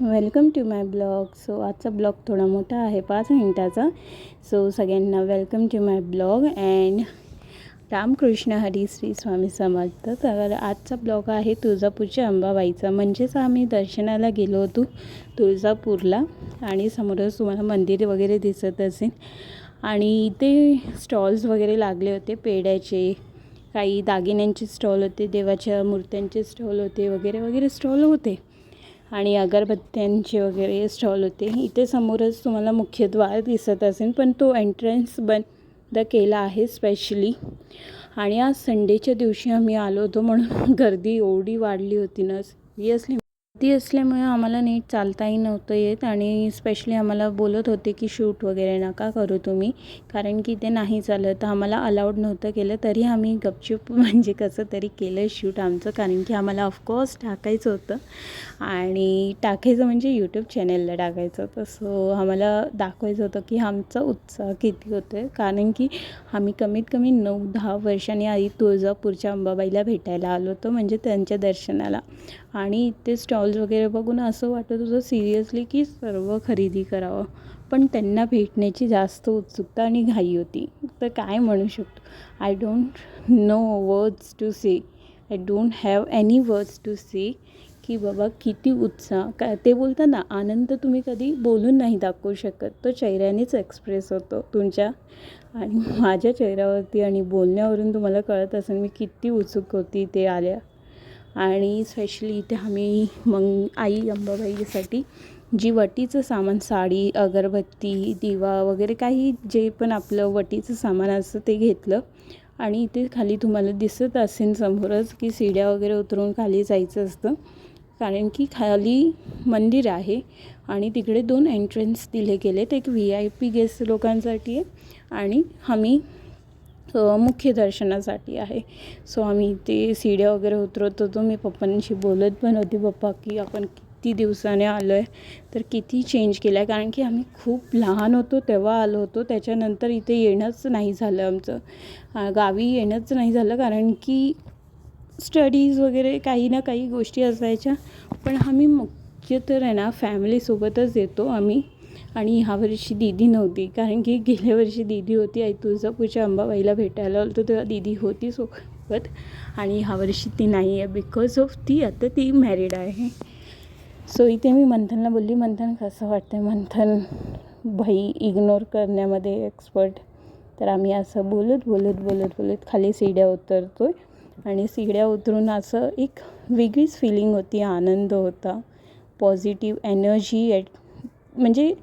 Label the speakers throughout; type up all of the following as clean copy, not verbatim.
Speaker 1: Welcome to my blog. So आजचा blog थोडा मोठा आहे, 5 मिनिटाचा. सो सगळ्यांना welcome to my blog and Ramkrishna Hari Shri Swami Samarth. तर आजचा ब्लॉग आहे तुळजापूरच्या अंबाबाईचा. म्हणजेच आम्ही दर्शनाला गेलो होतो तुळजापूरला आणि समोरच तुम्हाला मंदिर वगैरे दिसत असेल आणि इथे स्टॉल्स वगैरे लागले होते. पेड्याचे, काही दागिन्यांचे स्टॉल होते, देवाच्या मूर्त्यांचे स्टॉल होते, वगैरे वगैरे स्टॉल होते आणि अगरबत्त्यांचे वगैरे स्टॉल होते. इथे समोरच तुम्हाला मुख्यद्वार दिसत असेल, पण तो एंट्रन्स बंद केला आहे स्पेशली. आणि आज संडेच्या दिवशी आम्ही आलो होतो म्हणून गर्दी एवढी वाढली होती ना, सिरियसली गर्दी असल्यामुळे आम्हाला नीट चालताही नव्हतं येत. आणि स्पेशली आम्हाला बोलत होते की शूट वगैरे नका करू तुम्ही, कारण की ते नाही चालत. तर आम्हाला अलाउड नव्हतं केलं, तरी आम्ही गपचूप म्हणजे कसं तरी केलं शूट आमचं, कारण की आम्हाला ऑफकोर्स टाकायचं होतं. आणि टाकायचं म्हणजे यूट्यूब चॅनलला टाकायचं होतं. सो आम्हाला दाखवायचं होतं की आमचा उत्साह किती होतो आहे, कारण की आम्ही कमीत कमी 9-10 वर्षांनी आधी तुळजापूरच्या अंबाबाईला भेटायला आलो होतो, म्हणजे त्यांच्या दर्शनाला. आणि ते स्टॉल्स वगैरे बघून असं वाटत होतं सिरियसली की सर्व खरेदी करावं, पण त्यांना भेटण्याची जास्त उत्सुकता आणि घाई होती. तर काय म्हणू शकतो, I don't know words to say, I don't have any words to say की बाबा किती उत्साह. काय ते बोलतात ना, आनंद तुम्ही कधी बोलून नाही दाखवू शकत, तो चेहऱ्यानेच एक्सप्रेस होतो तुमच्या. आणि माझ्या चेहऱ्यावरती आणि बोलण्यावरून तुम्हाला कळत असेल मी किती उत्सुक होती ते आल्या. आणि स्पेशली इथे आम्ही मग आई अंबाबाईसाठी जी वटीचं सामान, साडी, अगरबत्ती, दिवा वगैरे काही जे पण आपलं वटीचं सामान असतं ते घेतलं. आणि इथे खाली तुम्हाला दिसत असेल समोरच की सीड्या वगैरे उतरून खाली जायचं असतं, कारण की खाली मंदिर आहे आणि तिकडे 2 एंट्रन्स दिले गेलेत. एक VIP गेस्ट लोकांसाठी आहे आणि आम्ही मुख्य दर्शनासाठी आहे. सो आम्ही ते सीड्या वगैरे उतरत होतो. मी पप्पांशी बोलत पण होती, पप्पा की आपण किती दिवसाने आलो आहे, तर किती चेंज केलं आहे, कारण की आम्ही खूप लहान होतो तेव्हा आलो होतो. त्याच्यानंतर इथे येणंच नाही झालं आमचं, गावी येणंच नाही झालं, कारण की स्टडीज वगैरे काही ना काही गोष्टी असायच्या. पण आम्ही मुख्य तर आहे ना फॅमिलीसोबतच येतो आम्ही. आणि ह्या वर्षी दीदी नव्हती, कारण की गेल्या वर्षी दीदी होती, आई तुळजापूरच्या अंबाबाईला भेटायला आलो तेव्हा दीदी होती सोबत, आणि ह्या वर्षी ती नाही आहे बिकॉज ऑफ ती मॅरिड आहे. सो इथे मी मंथनला बोलली, मंथन कसं वाटतं. मंथन भाई इग्नोर करण्यामध्ये एक्सपर्ट. तर आम्ही असं बोलत खाली सीड्या उतरतो आहे आणि सीड्या उतरून असं एक वेगळीच फिलिंग होती, आनंद होता, पॉझिटिव्ह एनर्जी, म्हणजे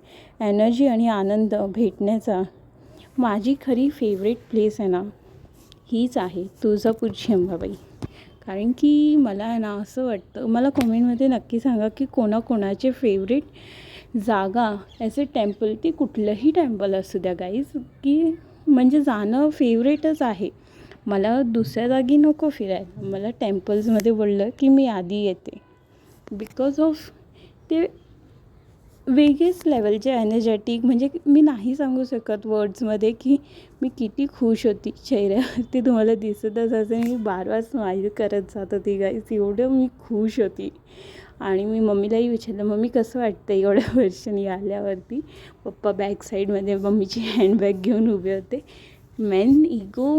Speaker 1: एनर्जी आणि आनंद भेटण्याचा. माझी खरी फेवरेट प्लेस आहे ना हीच आहे तुळजापूरची अंबाबाई. कारण की मला ना असं वाटतं, मला कमेंटमध्ये नक्की सांगा की कोणाकोणाचे फेवरेट जागा ॲज अ टेम्पल, ती कुठलंही टेम्पल असू द्या गाईज, की म्हणजे जाणं फेवरेटच आहे. मला दुसऱ्या जागी नको फिरायला, मला टेम्पल्समध्ये बोललं की मी आधी येते, बिकॉज ऑफ ते वेगळेच लेवलचे एनर्जेटिक. म्हणजे मी नाही सांगू शकत वर्ड्समध्ये की मी किती खुश होती. चेहऱ्यावरती तुम्हाला दिसतच असेल, मी बार स्माईल करत जात होती गाईज, एवढं मी खुश होती. आणि मी मम्मीलाही विचारलं, मम्मी कसं वाटतं एवढ्या वर्षांनी आल्यावरती. पप्पा बॅक साईडमध्ये मम्मीची हँडबॅग घेऊन उभे होते. मेन इगो,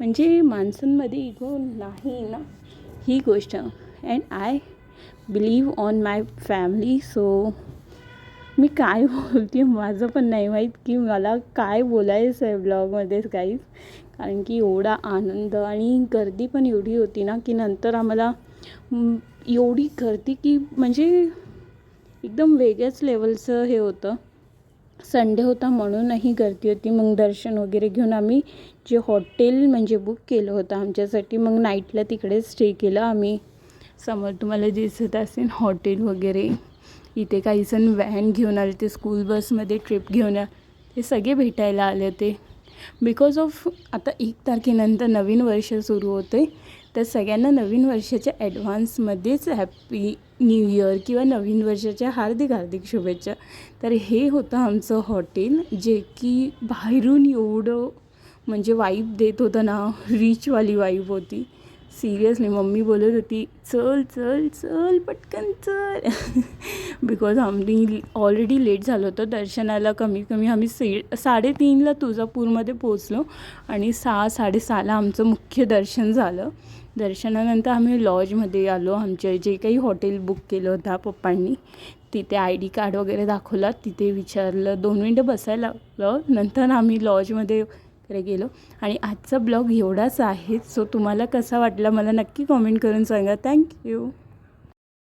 Speaker 1: म्हणजे माणसांमध्ये इगो नाही ना, ही गोष्ट. And I believe on my family. So मी काय बोलते माझं पण नाही माहीत की मला काय बोलायचं आहे ब्लॉगमध्येच गाईज, कारण की एवढा आनंद. आणि गर्दी पण एवढी होती ना की नंतर आम्हाला एवढी गर्दी की म्हणजे एकदम वेगळ्याच लेवलचं हे होतं. संडे होता म्हणूनही गर्दी होती. मग दर्शन वगैरे घेऊन आम्ही जे हॉटेल म्हणजे बुक केलं होतं आमच्यासाठी, मग नाईटला तिकडे स्टे केलं आम्ही. समोर तुम्हाला दिसत असेल हॉटेल वगैरे. इथे काही जण व्हॅन घेऊन आले, ते स्कूल बसमध्ये ट्रिप घेऊन ते सगळे भेटायला आले होते. बिकॉज ऑफ आता 1 तारखेनंतर नवीन वर्ष सुरू होते, तर सगळ्यांना नवीन वर्षाच्या ॲडव्हान्समध्येच हॅपी न्यू इयर किंवा नवीन वर्षाच्या हार्दिक हार्दिक शुभेच्छा. तर हे होतं आमचं हॉटेल, जे की बाहेरून एवढं म्हणजे वाईब देत होतं ना, रिचवाली वाईब होती. सिरियसली मम्मी बोलत होती, चल चल चल पटकन चल. बिकॉज आम्ही ऑलरेडी लेट झालो होतो दर्शनाला. कमीत कमी आम्ही 3:30ला तुळजापूरमध्ये पोचलो आणि 6-6:30ला आमचं मुख्य दर्शन झालं. दर्शनानंतर आम्ही लॉजमध्ये आलो. आमचे जे काही हॉटेल बुक केलं होतं पप्पांनी, तिथे ID कार्ड वगैरे दाखवला. तिथे विचारलं, 2 मिनटं बसायला लागलं. नंतर आम्ही लॉजमध्ये गेलो. आणि आजचा ब्लॉग एवढाच आहे. सो तुम्हाला कसा वाटला मला नक्की कॉमेंट करून सांगा. थँक्यू.